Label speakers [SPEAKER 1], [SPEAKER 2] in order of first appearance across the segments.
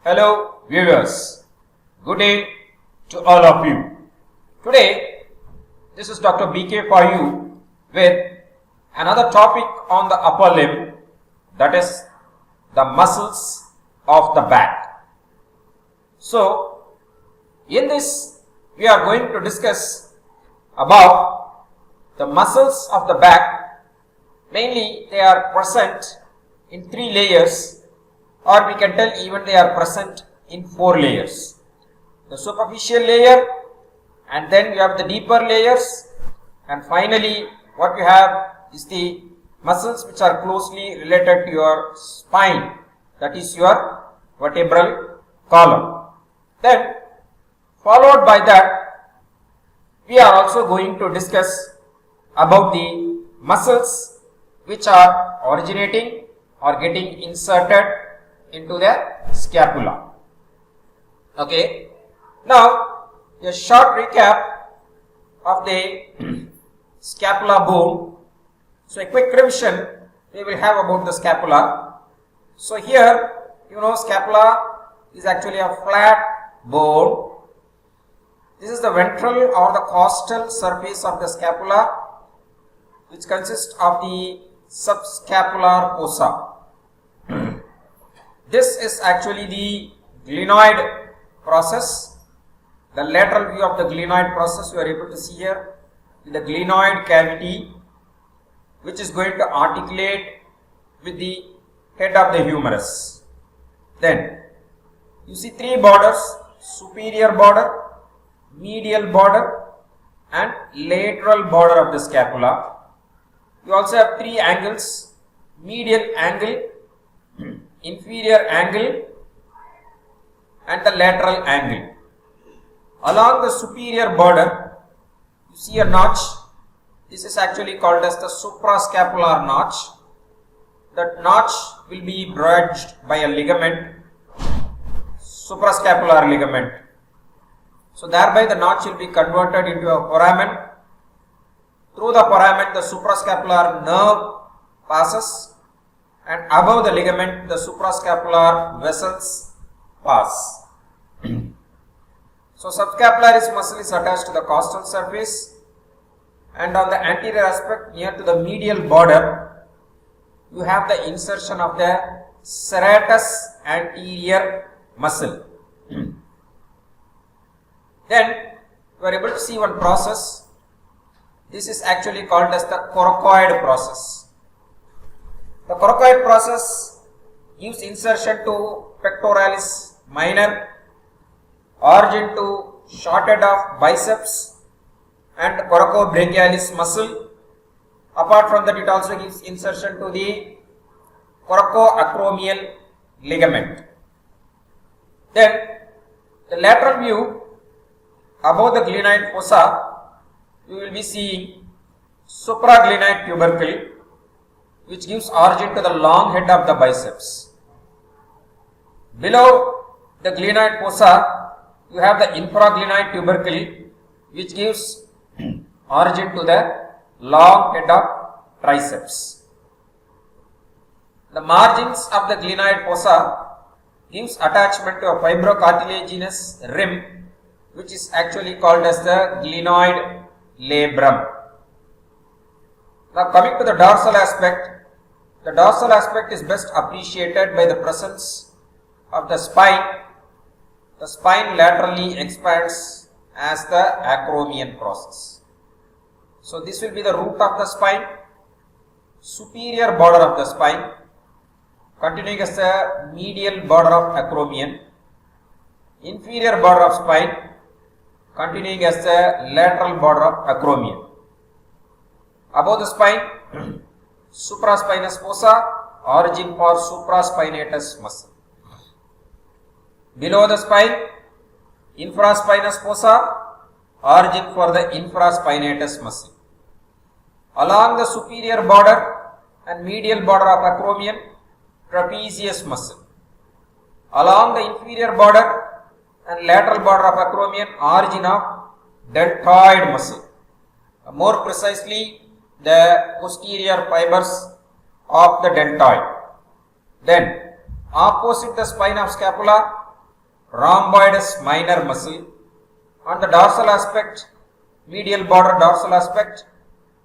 [SPEAKER 1] Hello viewers, good day to all of you. Today, this is Dr. BK for you with another topic on the upper limb, that is the muscles of the back. So, in this we are going to discuss about the muscles of the back. Mainly they are present in 3 layers, or we can tell even they are present in 4 layers. The superficial layer, and then you have the deeper layers, and finally what you have is the muscles which are closely related to your spine, that is your vertebral column. Then followed by that, we are also going to discuss about the muscles which are originating or getting inserted into the scapula. Okay. Now, a short recap of the scapula bone. So, a quick revision we will have about the scapula. So, here scapula is actually a flat bone. This is the ventral or the costal surface of the scapula, which consists of the subscapular fossa. This is actually the glenoid process. The lateral view of the glenoid process you are able to see here. The glenoid cavity, which is going to articulate with the head of the humerus. Then you see 3 borders: superior border, medial border, and lateral border of the scapula. You also have 3 angles: medial angle, inferior angle, and the lateral angle. Along the superior border, you see a notch. This is actually called as the suprascapular notch. That notch will be bridged by a ligament, suprascapular ligament. So thereby the notch will be converted into a foramen. Through the foramen, the suprascapular nerve passes, and above the ligament, the suprascapular vessels pass. So subscapularis muscle is attached to the costal surface, and on the anterior aspect near to the medial border, you have the insertion of the serratus anterior muscle. Then you are able to see one process. This is actually called as the coracoid process. The coracoid process gives insertion to pectoralis minor, origin to short head of biceps and coracobrachialis muscle. Apart from that, it also gives insertion to the coracoacromial ligament. Then the lateral view, above the glenoid fossa, you will be seeing supraglenoid tubercle, which gives origin to the long head of the biceps. Below the glenoid fossa, you have the infraglenoid tubercle, which gives origin to the long head of triceps. The margins of the glenoid fossa gives attachment to a fibrocartilaginous rim, which is actually called as the glenoid labrum. Now coming to the dorsal aspect, the dorsal aspect is best appreciated by the presence of the spine. The spine laterally expands as the acromion process. So this will be the root of the spine, superior border of the spine, continuing as the medial border of acromion, inferior border of spine, continuing as the lateral border of acromion. Above the spine, supraspinous fossa, origin for supraspinatus muscle. Below the spine, infraspinous fossa, origin for the infraspinatus muscle. Along the superior border and medial border of acromion, trapezius muscle. Along the inferior border and lateral border of acromion, origin of deltoid muscle. More precisely, the posterior fibers of the deltoid. Then opposite the spine of scapula, rhomboidus minor muscle. On the dorsal aspect, medial border dorsal aspect,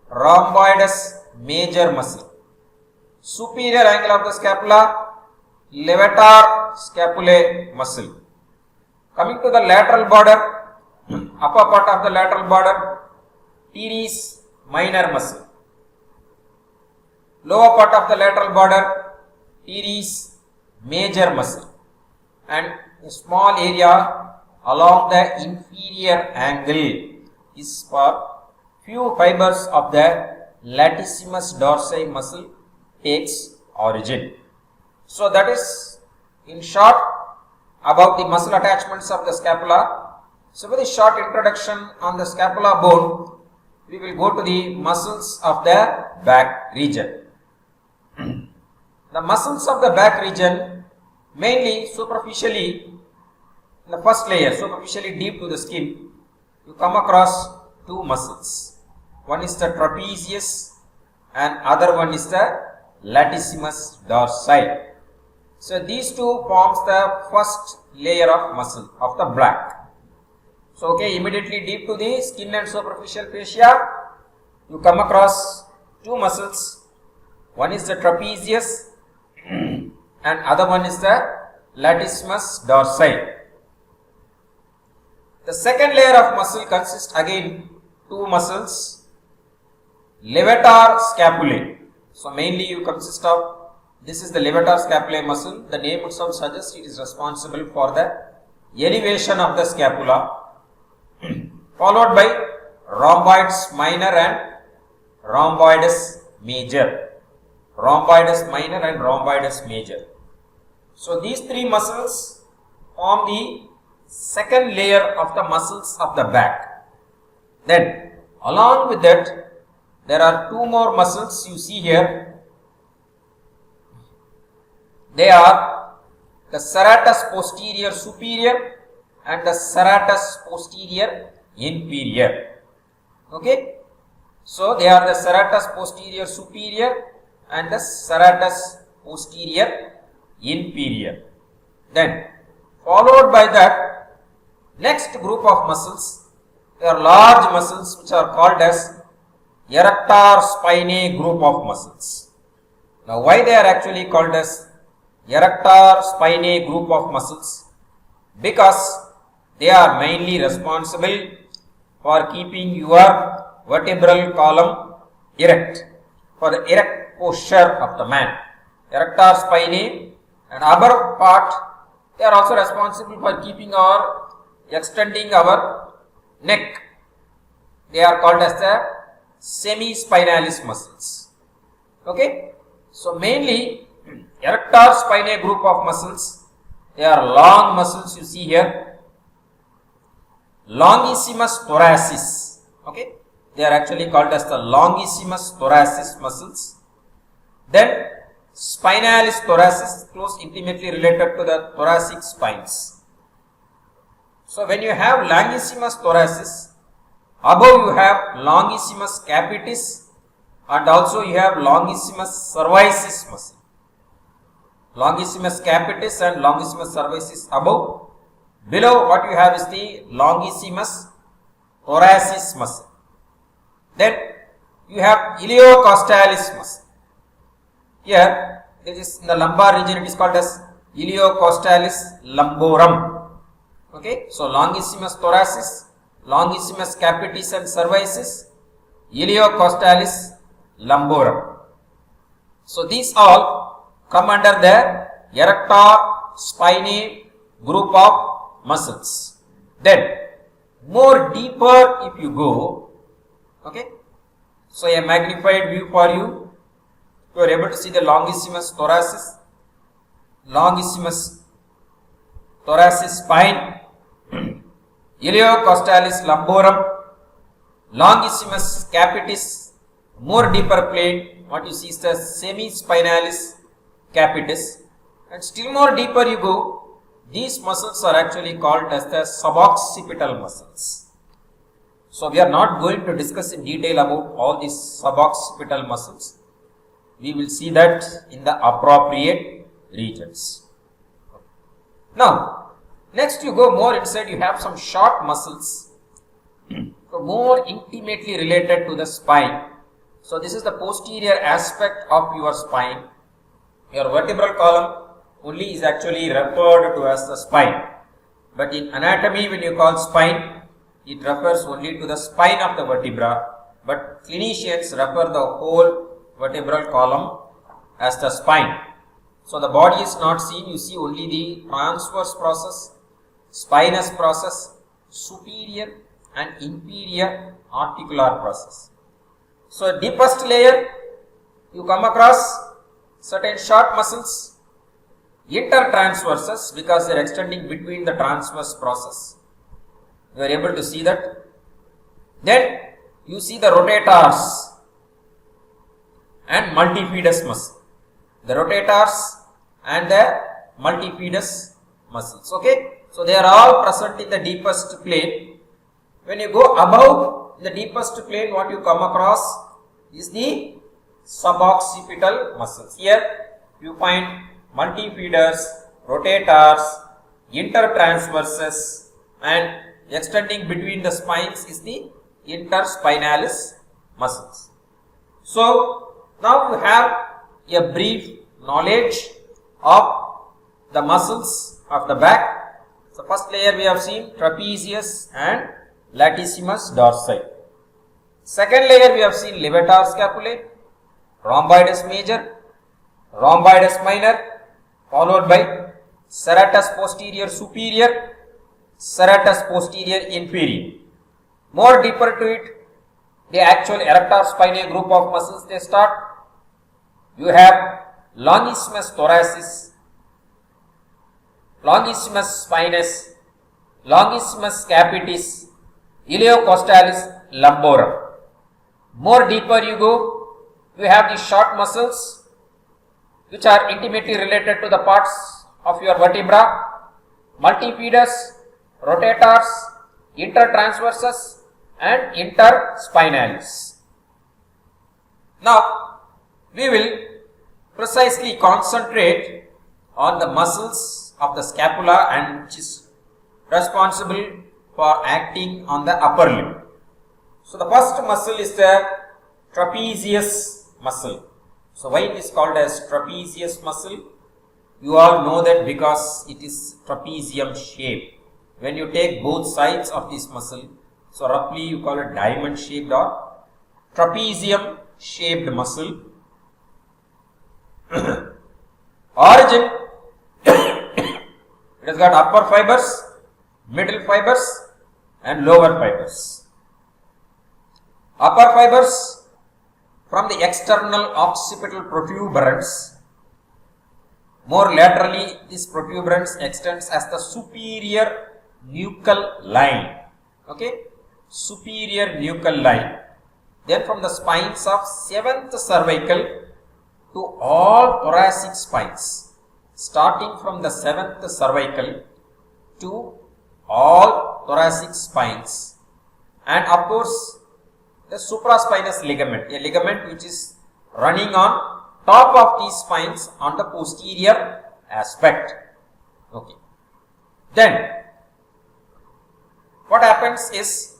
[SPEAKER 1] rhomboidus major muscle. Superior angle of the scapula, levator scapulae muscle. Coming to the lateral border, upper part of the lateral border, teres minor muscle. Lower part of the lateral border, teres major muscle. And a small area along the inferior angle is for few fibers of the latissimus dorsi muscle takes origin. So that is in short about the muscle attachments of the scapula. So with a short introduction on the scapula bone, we will go to the muscles of the back region. The muscles of the back region mainly superficially, in the first layer, superficially deep to the skin, you come across two muscles. One is the trapezius and other one is the latissimus dorsi. So these two forms the first layer of muscle of the back. So okay, immediately deep to the skin and superficial fascia, you come across two muscles. One is the trapezius and other one is the latissimus dorsi. The second layer of muscle consists again two muscles, levator scapulae. So mainly you consist of, this is the levator scapulae muscle. The name itself suggests it is responsible for the elevation of the scapula, followed by rhomboids minor and rhomboidus major. Rhomboidus minor and rhomboidus major. So these three muscles form the second layer of the muscles of the back. Then along with that, there are two more muscles you see here. They are the serratus posterior superior and the serratus posterior inferior. Okay. So they are the serratus posterior superior and the serratus posterior inferior. Then followed by that, next group of muscles, they are large muscles which are called as erector spinae group of muscles. Now why they are actually called as erector spinae group of muscles? Because they are mainly responsible for keeping your vertebral column erect, for the erect posture of the man. Erector spinae and upper part, they are also responsible for keeping our, extending our neck. They are called as the semispinalis muscles. Okay. So mainly erector spinae group of muscles, they are long muscles you see here. Longissimus thoracis. Okay. They are actually called as the longissimus thoracis muscles. Then spinalis thoracis, close intimately related to the thoracic spines. So when you have longissimus thoracis, above you have longissimus capitis and also you have longissimus cervicis muscle. Longissimus capitis and longissimus cervicis above. Below what you have is the longissimus thoracis muscle. Then you have iliocostalis muscle. Here, this is in the lumbar region, it is called as iliocostalis lumborum. Okay, so longissimus thoracis, longissimus capitis and cervicis, iliocostalis lumborum. So these all come under the erector spinae group of muscles. Then more deeper if you go, okay, so a magnified view for you. You are able to see the longissimus thoracis, longissimus thoracis spine, iliocostalis lumborum, longissimus capitis, more deeper plane, what you see is the semispinalis capitis, and still more deeper you go, these muscles are actually called as the suboccipital muscles. So we are not going to discuss in detail about all these suboccipital muscles. We will see that in the appropriate regions. Now, Next you go more inside, you have some short muscles, so more intimately related to the spine. So this is the posterior aspect of your spine. Your vertebral column only is actually referred to as the spine. But in anatomy, when you call spine, it refers only to the spine of the vertebra. But clinicians refer the whole vertebral column as the spine. So the body is not seen, you see only the transverse process, spinous process, superior and inferior articular process. So deepest layer, you come across certain short muscles, intertransverses, because they are extending between the transverse process. You are able to see that. Then you see the rotators and multifidus muscle. The rotators and the multifidus muscles. Okay, so they are all present in the deepest plane. When you go above the deepest plane, what you come across is the suboccipital muscles. Here you find multifidus, rotators, intertransverses, and extending between the spines is the interspinalis muscles. So now you have a brief knowledge of the muscles of the back. So first layer we have seen trapezius and latissimus dorsi. Second layer we have seen levator scapulae, rhomboides major, rhomboides minor, followed by serratus posterior superior, serratus posterior inferior. More deeper to it, the actual erector spinae group of muscles they start. You have longissimus thoracis, longissimus spinous, longissimus capitis, iliocostalis lumborum. More deeper you go, you have the short muscles which are intimately related to the parts of your vertebra, multifidus, rotators, intertransverses and interspinalis. Now we will precisely concentrate on the muscles of the scapula and which is responsible for acting on the upper limb. So the first muscle is the trapezius muscle. So why it is called as trapezius muscle? You all know that because it is trapezium shape. When you take both sides of this muscle, so roughly you call it diamond shaped or trapezium shaped muscle. Origin, it has got upper fibers, middle fibers and lower fibers. Upper fibers from the external occipital protuberance. More laterally, this protuberance extends as the superior nuchal line. Okay, superior nuchal line. Then from the spines of 7th cervical to all thoracic spines, starting from the 7th cervical to all thoracic spines, and of course the supraspinous ligament, a ligament which is running on top of these spines on the posterior aspect. Okay. Then what happens is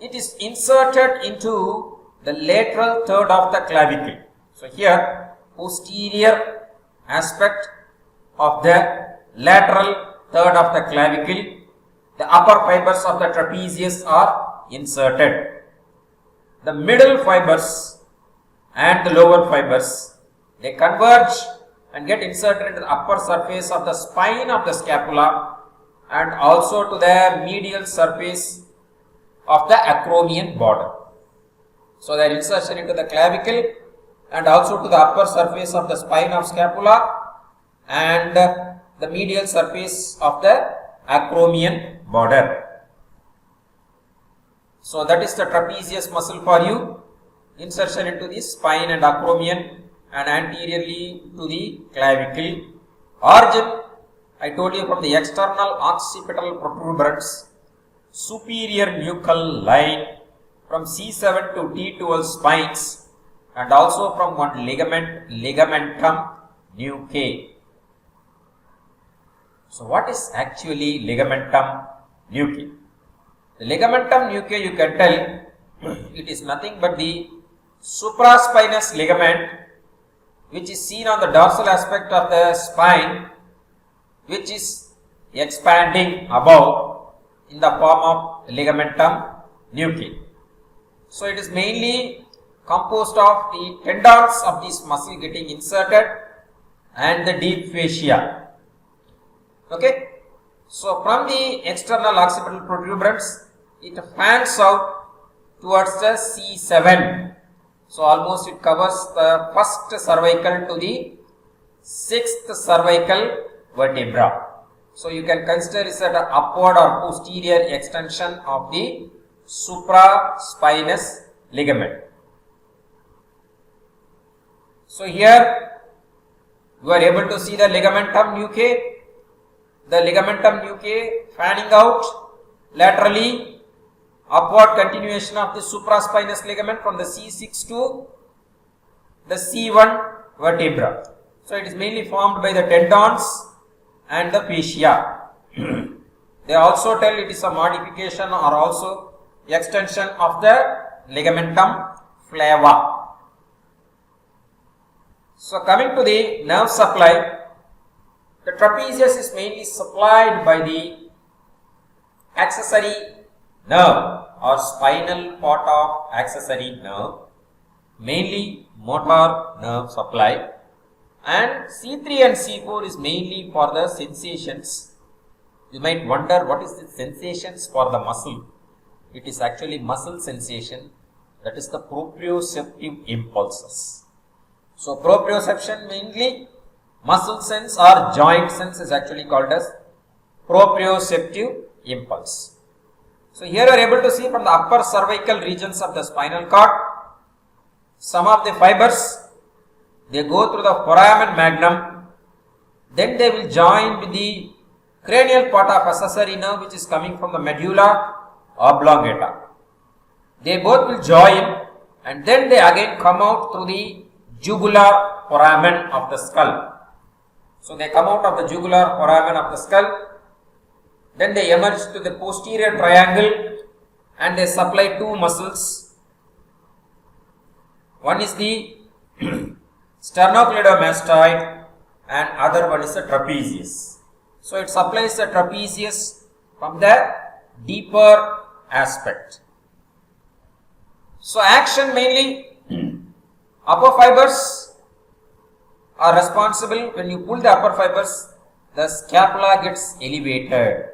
[SPEAKER 1] it is inserted into the lateral third of the clavicle. So here posterior aspect of the lateral third of the clavicle, the upper fibers of the trapezius are inserted. The middle fibers and the lower fibers, they converge and get inserted into the upper surface of the spine of the scapula and also to the medial surface of the acromion border. So their insertion into the clavicle and also to the upper surface of the spine of scapula and the medial surface of the acromion border. So that is the trapezius muscle for you. Insertion into the spine and acromion and anteriorly to the clavicle. Origin, I told you, from the external occipital protuberance, superior nuchal line, from C7 to T12 spines, and also from one ligamentum nuchae. So what is actually ligamentum nuchae? The ligamentum nuchae, you can tell it is nothing but the supraspinous ligament which is seen on the dorsal aspect of the spine, which is expanding above in the form of ligamentum nuchae. So it is mainly composed of the tendons of this muscle getting inserted and the deep fascia. Okay. So from the external occipital protuberance, it fans out towards the C7. So almost it covers the first cervical to the sixth cervical vertebra. So you can consider it as an upward or posterior extension of the supraspinous ligament. So here you are able to see the ligamentum nuchae. The ligamentum nuchae fanning out laterally, upward continuation of the supraspinous ligament from the C6 to the C1 vertebra. So it is mainly formed by the tendons and the fascia. They also tell it is a modification or also extension of the ligamentum flava. So coming to the nerve supply, the trapezius is mainly supplied by the accessory nerve or spinal part of accessory nerve, mainly motor nerve supply, and C3 and C4 is mainly for the sensations. You might wonder what is the sensations for the muscle. It is actually muscle sensation, that is the proprioceptive impulses. So proprioception mainly muscle sense or joint sense is actually called as proprioceptive impulse. So here you are able to see from the upper cervical regions of the spinal cord, some of the fibers, they go through the foramen magnum, then they will join with the cranial part of accessory nerve which is coming from the medulla oblongata. They both will join and then they again come out through the jugular foramen of the skull. So they come out of the jugular foramen of the skull, then they emerge to the posterior triangle and they supply two muscles. One is the sternocleidomastoid and other one is the trapezius. So it supplies the trapezius from the deeper aspect. So action mainly upper fibers are responsible. When you pull the upper fibers, the scapula gets elevated.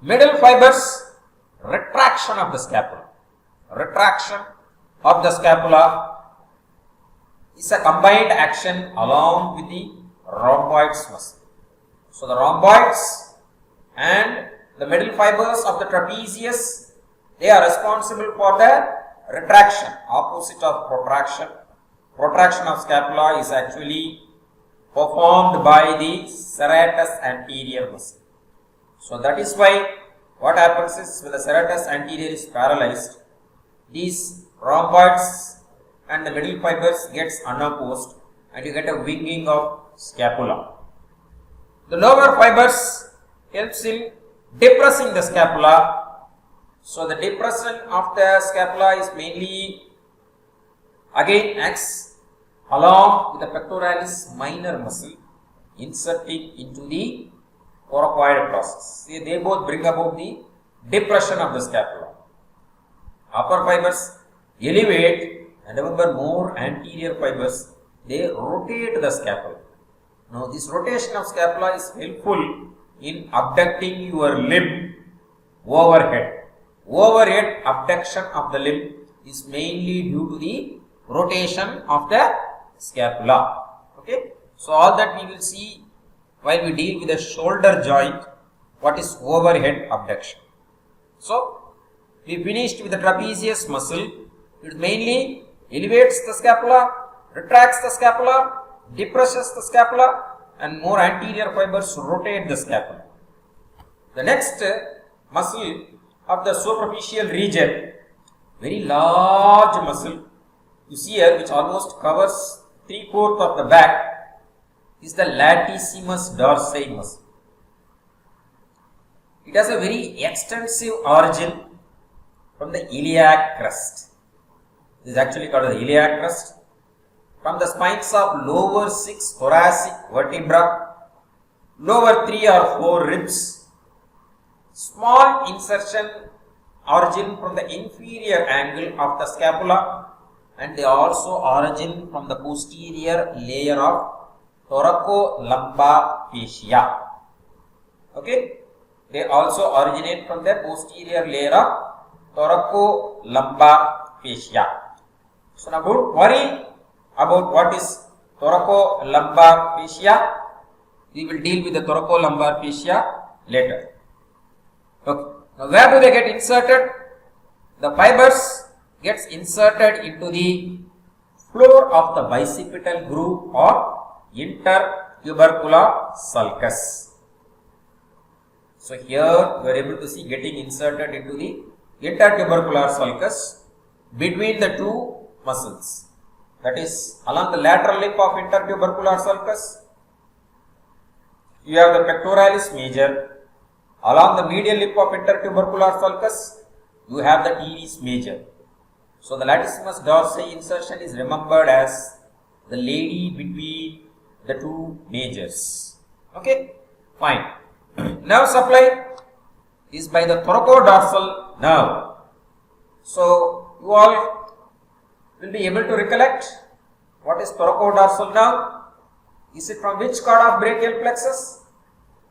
[SPEAKER 1] Middle fibers, retraction of the scapula. Retraction of the scapula is a combined action along with the rhomboids muscle. So the rhomboids and the middle fibers of the trapezius, they are responsible for the retraction, opposite of protraction. Protraction of scapula is actually performed by the serratus anterior muscle. So that is why what happens is when the serratus anterior is paralyzed, these rhomboids and the middle fibers gets unopposed and you get a winging of scapula. The lower fibers helps in depressing the scapula. So the depression of the scapula is mainly again acts along with the pectoralis minor muscle inserting into the coracoid process. See, they both bring about the depression of the scapula. Upper fibers elevate and remember more anterior fibers, they rotate the scapula. Now this rotation of scapula is helpful in abducting your limb overhead. Overhead abduction of the limb is mainly due to the rotation of the scapula. Okay. So all that we will see while we deal with the shoulder joint, what is overhead abduction. So we finished with the trapezius muscle. It mainly elevates the scapula, retracts the scapula, depresses the scapula, and more anterior fibers rotate the scapula. The next muscle of the superficial region, very large muscle, you see here, which almost covers 3/4 of the back, is the latissimus dorsi muscle. It has a very extensive origin from the iliac crest. This is actually called the iliac crest. From the spines of lower 6 thoracic vertebra, lower 3 or 4 ribs, small insertion origin from the inferior angle of the scapula, and they also origin from the posterior layer of thoracolumbar fascia. Okay, they also originate from the posterior layer of thoracolumbar fascia. So now don't worry about what is thoracolumbar fascia. We will deal with the thoracolumbar fascia later. Okay. Now where do they get inserted? The fibers gets inserted into the floor of the bicipital groove or intertubercular sulcus. So here you are able to see getting inserted into the intertubercular sulcus between the two muscles. That is, along the lateral lip of intertubercular sulcus, you have the pectoralis major. Along the medial lip of intertubercular sulcus, you have the teres major. So the latissimus dorsi insertion is remembered as the lady between the two majors. Okay, fine. Nerve supply is by the thoracodorsal nerve. So you all will be able to recollect what is thoracodorsal nerve. Is it from which cord of brachial plexus?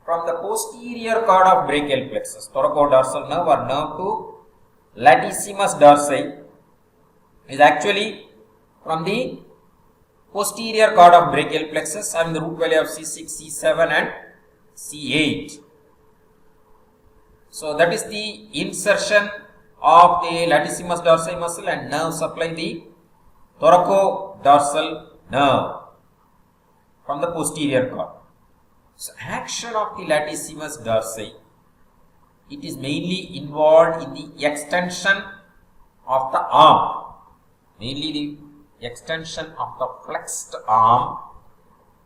[SPEAKER 1] From the posterior cord of brachial plexus. Thoracodorsal nerve or nerve to latissimus dorsi is actually from the posterior cord of brachial plexus having the root valley of C6, C7 and C8. So that is the insertion of the latissimus dorsi muscle and nerve supply the thoracodorsal nerve from the posterior cord. So action of the latissimus dorsi, it is mainly involved in the extension of the arm, mainly the extension of the flexed arm,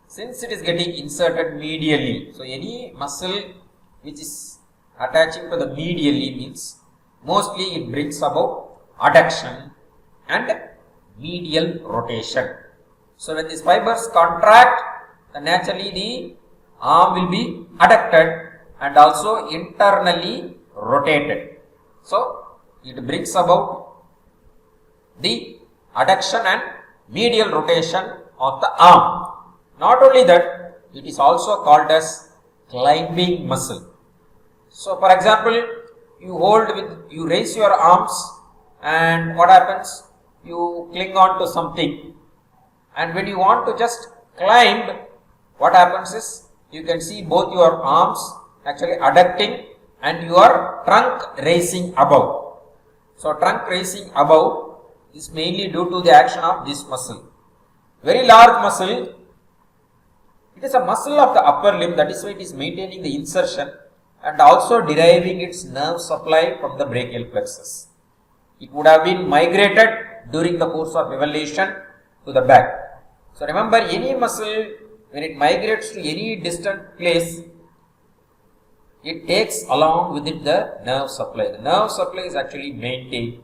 [SPEAKER 1] since it is getting inserted medially. So any muscle which is attaching to the medially means mostly it brings about adduction and medial rotation. So when these fibers contract, then naturally the arm will be adducted and also internally rotated. So it brings about the adduction and medial rotation of the arm. Not only that, it is also called as climbing muscle. So for example, you raise your arms and what happens? You cling on to something, and when you want to just climb, what happens is you can see both your arms actually adducting and your trunk raising above. So trunk raising above is mainly due to the action of this muscle. Very large muscle. It is a muscle of the upper limb, that is why it is maintaining the insertion and also deriving its nerve supply from the brachial plexus. It would have been migrated during the course of evolution to the back. So remember, any muscle, when it migrates to any distant place, it takes along with it the nerve supply. The nerve supply is actually maintained.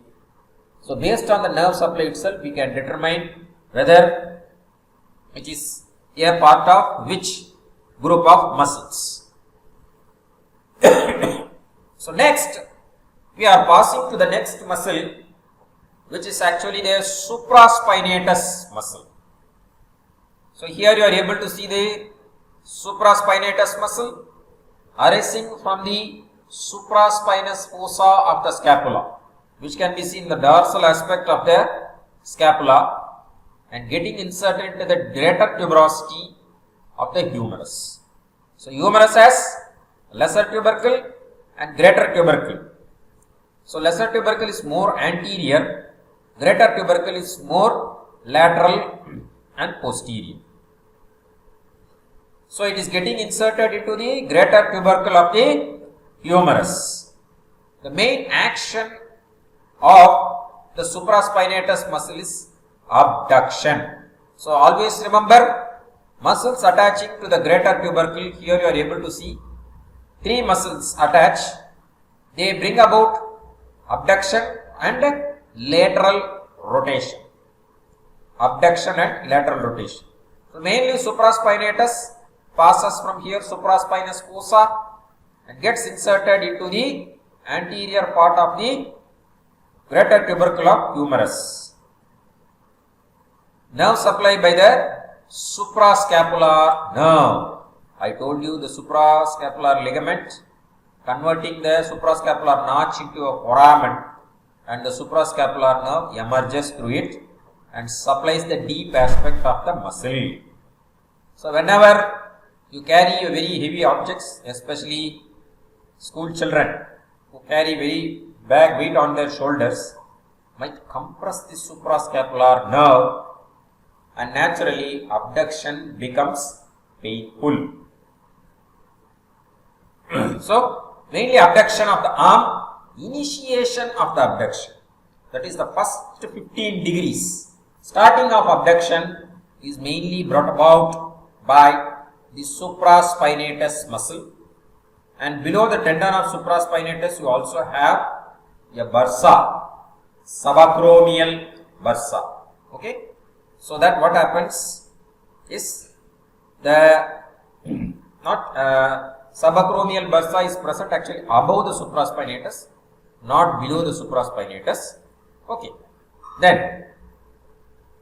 [SPEAKER 1] So based on the nerve supply itself, we can determine whether it is a part of which group of muscles. So next, we are passing to the next muscle, which is actually the supraspinatus muscle. So here you are able to see the supraspinatus muscle arising from the supraspinous fossa of the scapula, which can be seen in the dorsal aspect of the scapula and getting inserted into the greater tuberosity of the humerus. So humerus has lesser tubercle and greater tubercle. So lesser tubercle is more anterior, greater tubercle is more lateral and posterior. So it is getting inserted into the greater tubercle of the humerus. The main action of the supraspinatus muscle is abduction. So always remember, muscles attaching to the greater tubercle. Here you are able to see 3 muscles attached. They bring about abduction and lateral rotation. Abduction and lateral rotation. So mainly supraspinatus passes from here, supraspinous fossa, and gets inserted into the anterior part of the greater tubercle of humerus. Nerve supply by the suprascapular nerve. I told you the suprascapular ligament converting the suprascapular notch into a foramen, and the suprascapular nerve emerges through it and supplies the deep aspect of the muscle. So whenever you carry a very heavy objects, especially school children who carry very big weight on their shoulders, might compress the suprascapular nerve, and naturally abduction becomes painful. So mainly abduction of the arm, initiation of the abduction, that is the first 15 degrees. Starting of abduction is mainly brought about by the supraspinatus muscle, and below the tendon of supraspinatus you also have a bursa, subacromial bursa. Okay, so that what happens is the subacromial bursa is present actually above the supraspinatus, not below the supraspinatus. Okay, then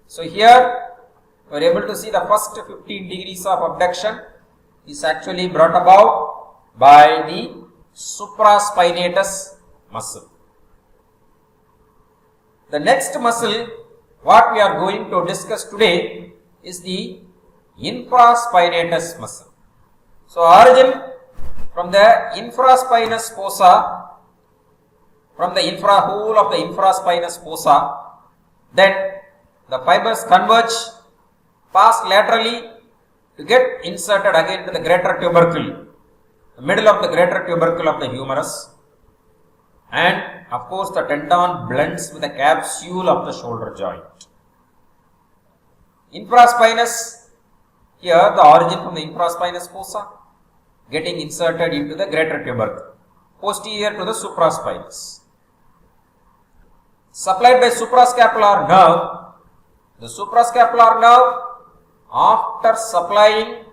[SPEAKER 1] so here you are able to see the first 15 degrees of abduction is actually brought about by the supraspinatus muscle. The next muscle what we are going to discuss today is the infraspinatus muscle. So origin from the infraspinous fossa, from the whole of the infraspinous fossa, then the fibers converge, pass laterally to get inserted again to the greater tubercle, the middle of the greater tubercle of the humerus, and of course the tendon blends with the capsule of the shoulder joint. Infraspinous, here the origin from the infraspinous fossa, getting inserted into the greater tubercle, posterior to the supraspinous. Supplied by suprascapular nerve. The suprascapular nerve, after supplying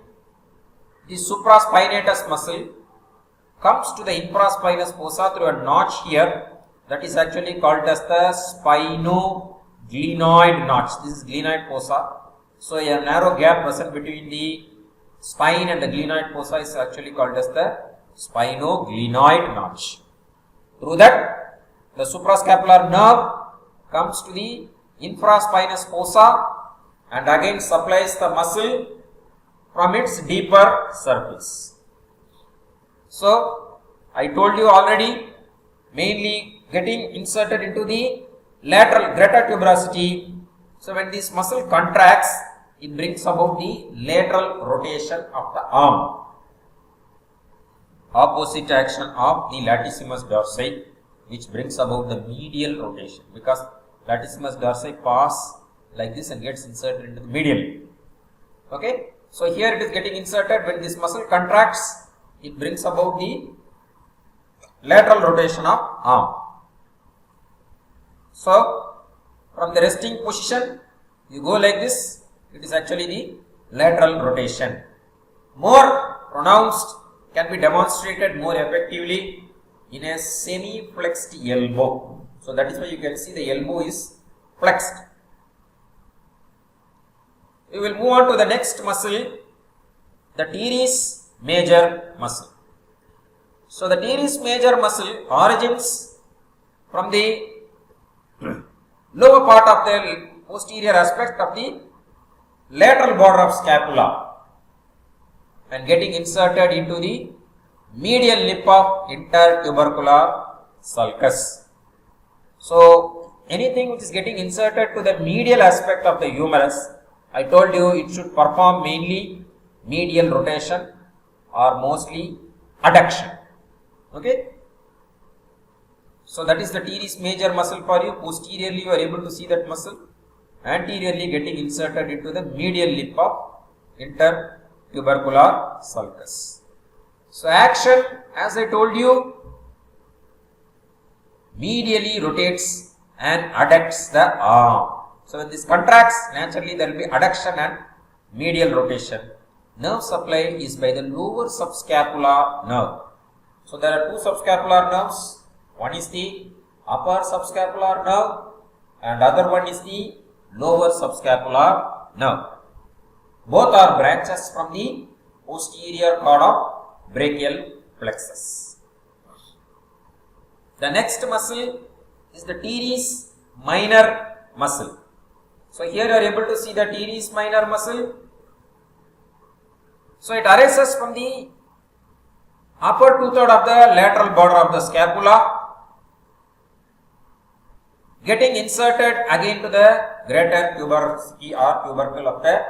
[SPEAKER 1] the supraspinatus muscle, comes to the infraspinous fossa through a notch here, that is actually called as the spinoglenoid notch. This is glenoid fossa. So a narrow gap present between the spine and the glenoid fossa is actually called as the spinoglenoid notch. Through that, the suprascapular nerve comes to the infraspinous fossa and again supplies the muscle from its deeper surface. So I told you already, mainly getting inserted into the lateral greater tuberosity. So when this muscle contracts, it brings about the lateral rotation of the arm. Opposite action of the latissimus dorsi, which brings about the medial rotation, because latissimus dorsi pass like this and gets inserted into the medial. Okay, so here it is getting inserted. When this muscle contracts, it brings about the lateral rotation of arm. So from the resting position, you go like this, it is actually the lateral rotation. More pronounced, can be demonstrated more effectively in a semi-flexed elbow. So that is why you can see the elbow is flexed. We will move on to the next muscle, the teres major muscle. So the teres major muscle origins from the lower part of the posterior aspect of the lateral border of scapula and getting inserted into the medial lip of intertubercular sulcus. So anything which is getting inserted to the medial aspect of the humerus, I told you it should perform mainly medial rotation or mostly adduction. Okay. So that is the teres major muscle for you. Posteriorly you are able to see that muscle. Anteriorly getting inserted into the medial lip of intertubercular sulcus. So action, as I told you, medially rotates and adducts the arm. So when this contracts, naturally there will be adduction and medial rotation. Nerve supply is by the lower subscapular nerve. So there are two subscapular nerves. One is the upper subscapular nerve and other one is the lower subscapular nerve. Both are branches from the posterior cord of brachial plexus. The next muscle is the teres minor muscle. So here you are able to see the teres minor muscle. So it arises from the upper two-third of the lateral border of the scapula, getting inserted again to the greater tuberosity or tubercle of the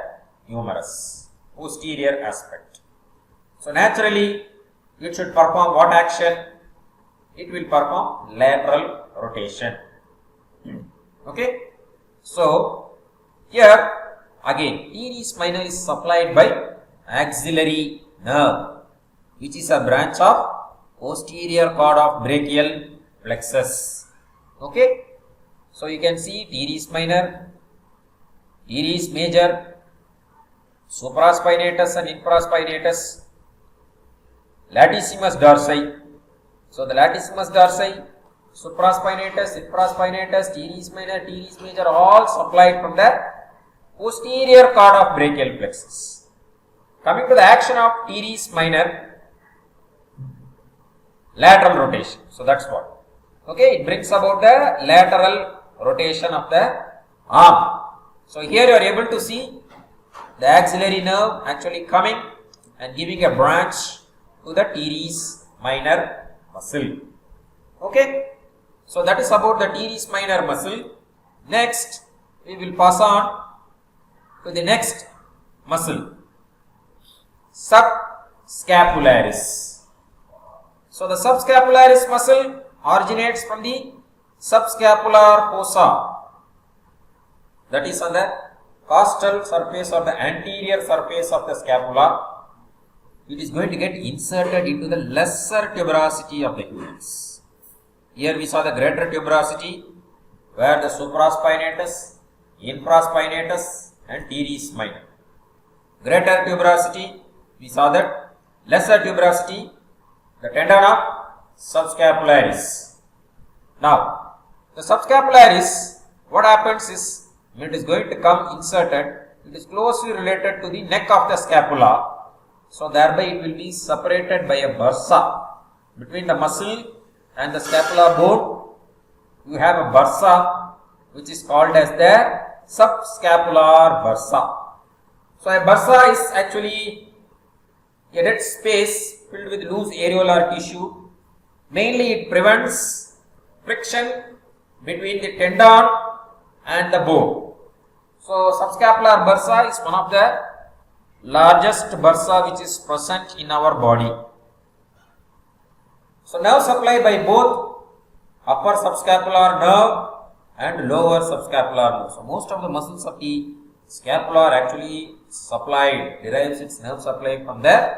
[SPEAKER 1] humerus, posterior aspect. So naturally, it should perform what action? It will perform lateral rotation. Okay. So here again, teres minor is supplied by axillary nerve, which is a branch of posterior cord of brachial plexus. Okay. So you can see teres minor, teres major, supraspinatus and infraspinatus, latissimus dorsi. So the latissimus dorsi, supraspinatus, infraspinatus, teres minor, teres major, all supplied from the posterior cord of brachial plexus. Coming to the action of teres minor, lateral rotation. So that's what. Okay, it brings about the lateral rotation of the arm. So here you are able to see the axillary nerve actually coming and giving a branch to the teres minor muscle. Okay. So that is about the teres minor muscle. Next, we will pass on to the next muscle, subscapularis. So the subscapularis muscle originates from the subscapular fossa, that is on the costal surface or the anterior surface of the scapula. It is going to get inserted into the lesser tuberosity of the humerus. Here we saw the greater tuberosity where the supraspinatus, infraspinatus and teres minor. Greater tuberosity, we saw that. Lesser tuberosity, the tendon of subscapularis. Now, the subscapularis, what happens is, when it is going to come inserted, it is closely related to the neck of the scapula. So thereby it will be separated by a bursa. Between the muscle and the scapular bone, you have a bursa which is called as the subscapular bursa. So a bursa is actually a dead space filled with loose areolar tissue. Mainly it prevents friction between the tendon and the bone. So subscapular bursa is one of the largest bursa which is present in our body. So nerve supply by both upper subscapular nerve and lower subscapular nerve. So most of the muscles of the scapula are actually derives its nerve supply from the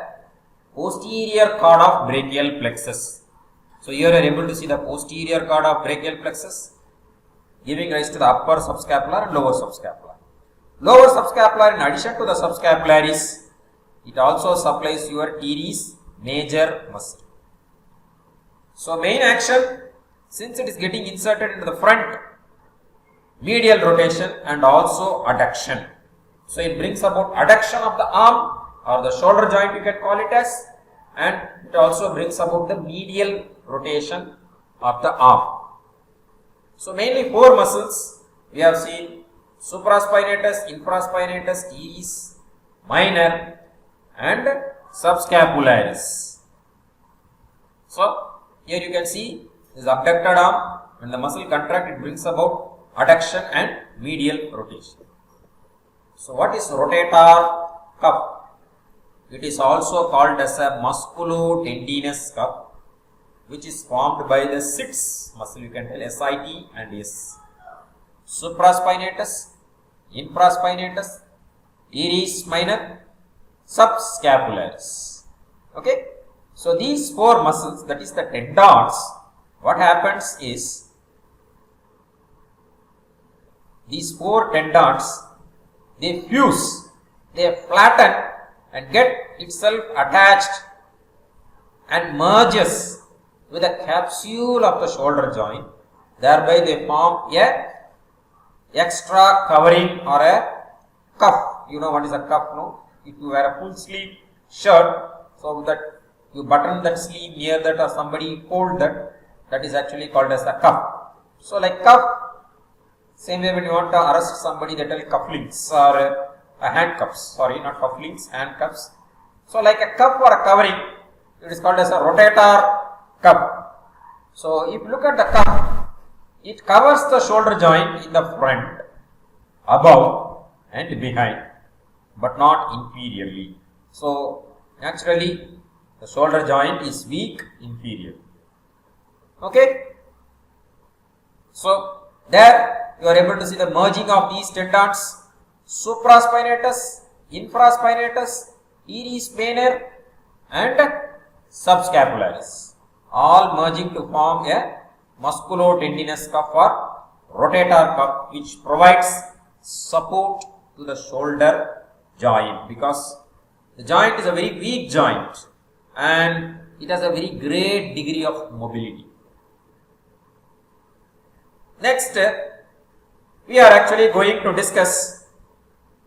[SPEAKER 1] posterior cord of brachial plexus. So here you are able to see the posterior cord of brachial plexus giving rise to the upper subscapular and lower subscapular. Lower subscapular, in addition to the subscapularis, it also supplies your teres major muscle. So main action, since it is getting inserted into the front, medial rotation and also adduction. So it brings about adduction of the arm or the shoulder joint, you can call it as, and it also brings about the medial rotation of the arm. So mainly four muscles we have seen: supraspinatus, infraspinatus, teres minor and subscapularis. So here you can see this abducted arm. When the muscle contracts, it brings about adduction and medial rotation. So what is rotator cuff? It is also called as a musculotendinous cuff, which is formed by the six muscle, you can tell SIT and S. Supraspinatus, infraspinatus, teres minor subscapularis. Okay. So these four muscles, that is the tendons, what happens is these four tendons, they fuse, they flatten and get itself attached and merges with the capsule of the shoulder joint. Thereby they form a extra covering or a cuff. You know what is a cuff, no? If you wear a full sleeve shirt, so that you button that sleeve near that or somebody hold that, that is actually called as a cuff. So like cuff, same way when you want to arrest somebody, they tell cufflinks or handcuffs, sorry, not cufflinks, handcuffs. So like a cuff or a covering, it is called as a rotator cuff. So if you look at the cuff, it covers the shoulder joint in the front, above and behind, but not inferiorly. So naturally the shoulder joint is weak inferior. Okay. So there you are able to see the merging of these tendons, supraspinatus, infraspinatus, teres planae and subscapularis, all merging to form a musculotendinous cuff or rotator cuff, which provides support to the shoulder joint, because the joint is a very weak joint and it has a very great degree of mobility. Next, we are actually going to discuss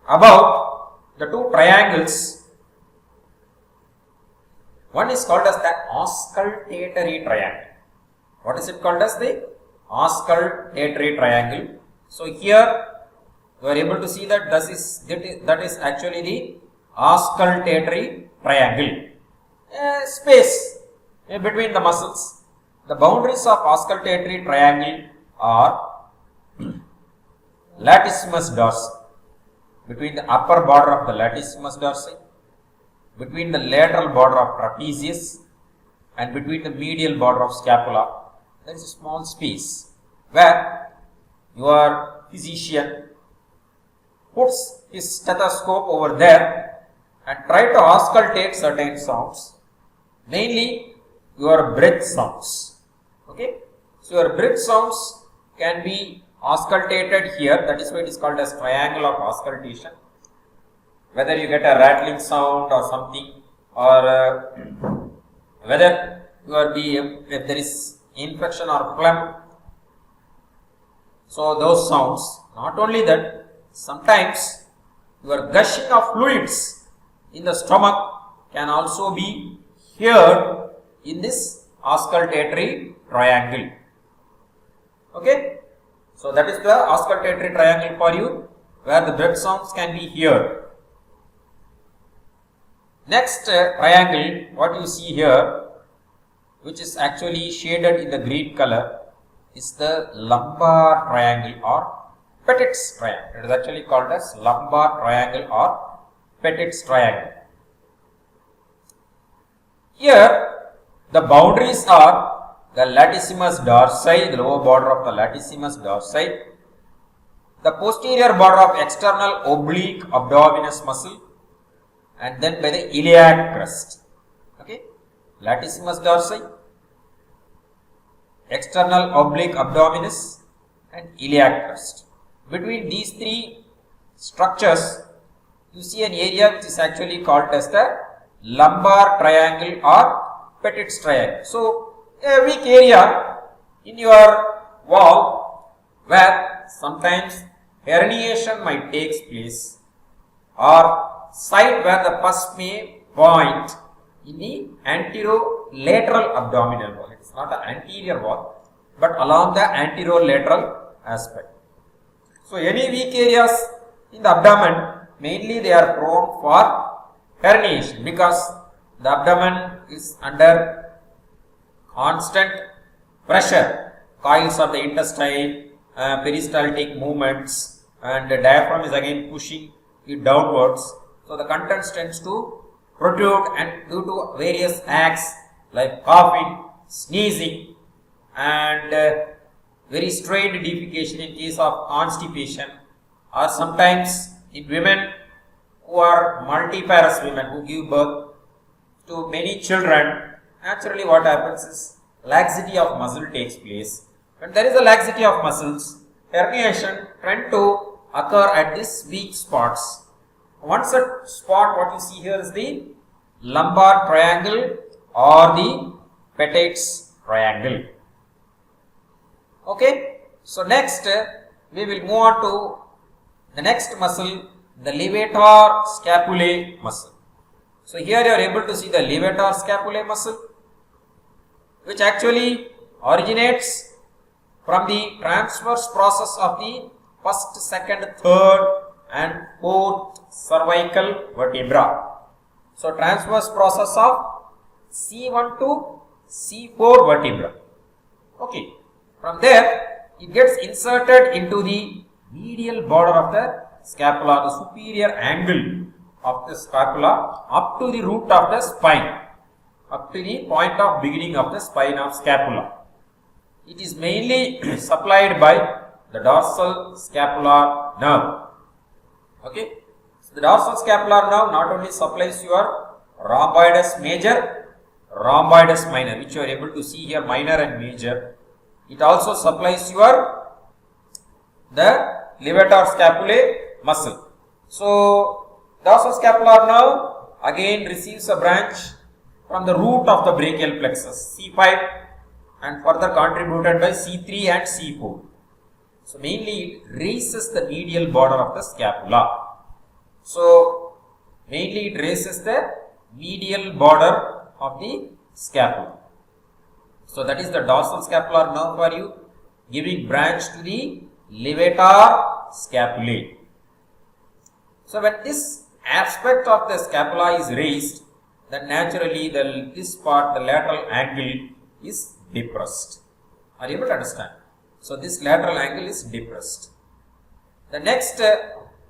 [SPEAKER 1] about the two triangles. One is called as the auscultatory triangle. What is it called as? The auscultatory triangle. So here you are able to see that that is actually the auscultatory triangle. A space between the muscles. The boundaries of auscultatory triangle are latissimus dorsi, between the upper border of the latissimus dorsi, between the lateral border of trapezius and between the medial border of scapula. There is a small space where your physician puts his stethoscope over there and try to auscultate certain sounds, mainly your breath sounds. Okay, so your breath sounds can be auscultated here. That is why it is called as triangle of auscultation. Whether you get a rattling sound or something, or whether you are if there is infection or phlegm, so those sounds. Not only that, sometimes your gushing of fluids in the stomach can also be heard in this auscultatory triangle. Okay, so that is the auscultatory triangle for you, where the breath sounds can be heard. Next triangle, what you see here, which is actually shaded in the green color, is the lumbar triangle or Petit's triangle. It is actually called as lumbar triangle or Petit's triangle. Here, the boundaries are the latissimus dorsi, the lower border of the latissimus dorsi, the posterior border of external oblique abdominis muscle, and then by the iliac crest. Okay, latissimus dorsi, external oblique abdominis, and iliac crest. Between these three structures, you see an area which is actually called as the lumbar triangle or Petit's triangle. So a weak area in your wall where sometimes herniation might take place, or site where the pus may point in the anterolateral abdominal wall. It is not the anterior wall, but along the anterolateral aspect. So any weak areas in the abdomen, mainly they are prone for herniation, because the abdomen is under constant pressure, coils of the intestine, peristaltic movements, and the diaphragm is again pushing it downwards. So the contents tends to protrude, and due to various acts like coughing, sneezing, and very strained defecation in case of constipation, or sometimes in women who are multiparous women who give birth to many children, naturally what happens is laxity of muscle takes place. When there is a laxity of muscles, herniation tend to occur at these weak spots. One such spot what you see here is the lumbar triangle or the Petit's triangle. Okay, so next we will move on to the next muscle, the levator scapulae muscle. So here you are able to see the levator scapulae muscle, which actually originates from the transverse process of the first, second, third and fourth cervical vertebra. So transverse process of C1 to C4 vertebra. Okay. From there, it gets inserted into the medial border of the scapula, the superior angle of the scapula up to the root of the spine, up to the point of beginning of the spine of scapula. It is mainly supplied by the dorsal scapular nerve. Okay. So the dorsal scapular nerve not only supplies your rhomboides major, rhomboides minor, which you are able to see here, minor and major. It also supplies your the levator scapulae muscle. So dorsal scapular nerve again receives a branch from the root of the brachial plexus C5 and further contributed by C3 and C4. So mainly it raises the medial border of the scapula. So mainly it raises the medial border of the scapula. So that is the dorsal scapular nerve for you, giving branch to the levator scapulae. So when this aspect of the scapula is raised, then naturally this part, the lateral angle is depressed. Are you able to understand? So this lateral angle is depressed. The next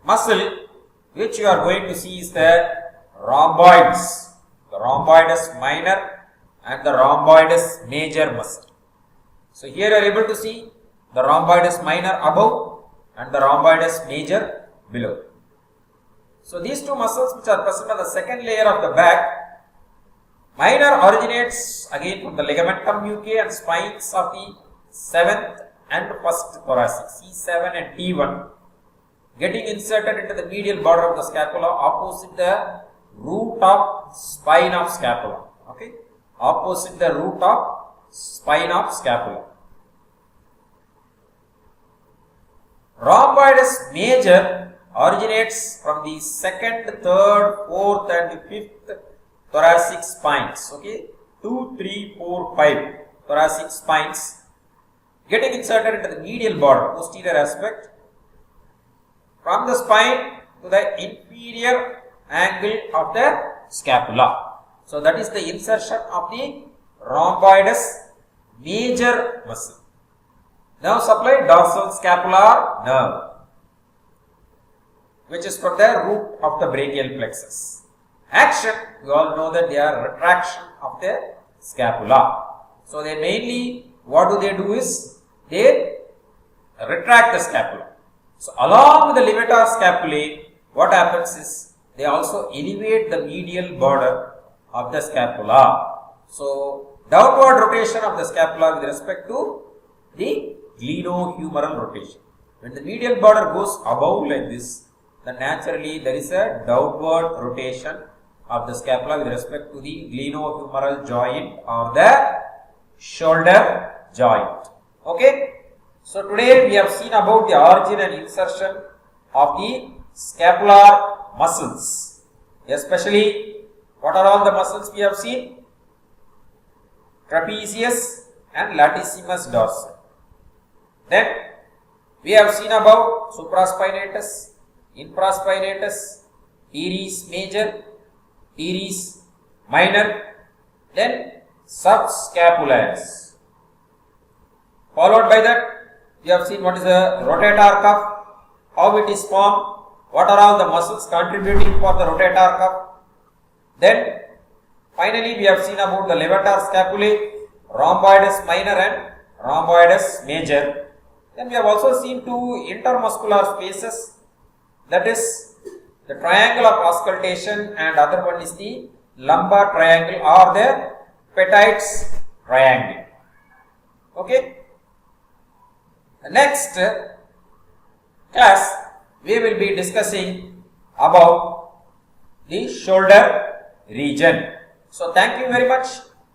[SPEAKER 1] muscle which you are going to see is the rhomboids, the rhomboides minor and the rhomboides major muscle. So here you are able to see the rhomboides minor above and the rhomboides major below. So these two muscles which are present on the second layer of the back, minor originates again from the ligamentum nuchae and spines of the 7th and 1st thoracic, C7 and T1, getting inserted into the medial border of the scapula opposite the root of spine of scapula. Okay, opposite the root of spine of scapula. Rhomboides major originates from the 2nd, 3rd, 4th and 5th thoracic spines. Okay, 2, 3, 4, 5 thoracic spines, getting inserted into the medial border, posterior aspect, from the spine to the inferior angle of the scapula. So that is the insertion of the rhomboides major muscle. Now supply dorsal scapular nerve, which is from the root of the brachial plexus. Action, we all know that they are retraction of the scapula. So they mainly, what do they do is, they retract the scapula. So along with the levator scapulae, what happens is, they also elevate the medial border of the scapula. So downward rotation of the scapula with respect to the glenohumeral rotation. When the medial border goes above like this, then naturally there is a downward rotation of the scapula with respect to the glenohumeral joint or the shoulder joint. Okay. So today we have seen about the origin and insertion of the scapular muscles. Especially, what are all the muscles we have seen? Trapezius and latissimus dorsi. Then we have seen about supraspinatus, infraspinatus, teres major, teres minor, then subscapularis. Followed by that, we have seen what is the rotator cuff, how it is formed, what are all the muscles contributing for the rotator cuff. Then finally we have seen about the levator scapulae, rhomboides minor and rhomboides major. Then we have also seen two intermuscular spaces, that is the triangle of auscultation, and other one is the lumbar triangle or the Petit's triangle. Okay. The next class we will be discussing about the shoulder region. So thank you very much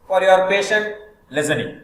[SPEAKER 1] for your patient listening.